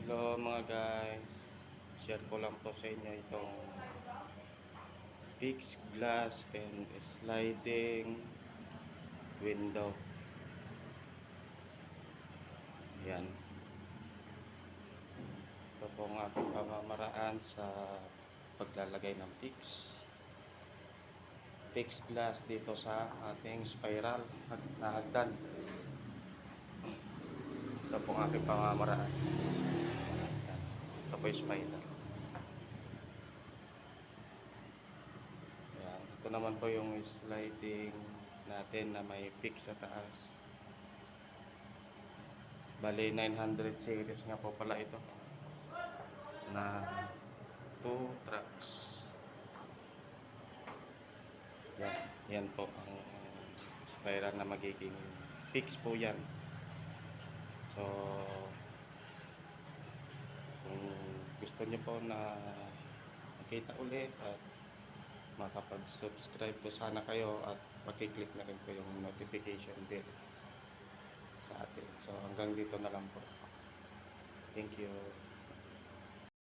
Hello mga guys, share ko lang po sa inyo itong fixed glass and sliding window. Yan, ito po ang aking pamamaraan sa paglalagay ng fixed glass dito sa ating spiral na hagdan. Ito po ang aking pamamaraan. Yan, ito po yung spiral. Yan, ito naman po yung sliding natin na may fix sa taas. Bali 900 series nga po pala ito na 2 tracks. Yan po ang spiral na magiging fix po yan. So kung gusto nyo po na makita ulit at makapag-subscribe po sana kayo at pakiclick na rin po yung notification bell sa atin. So hanggang dito na lang po. Thank you.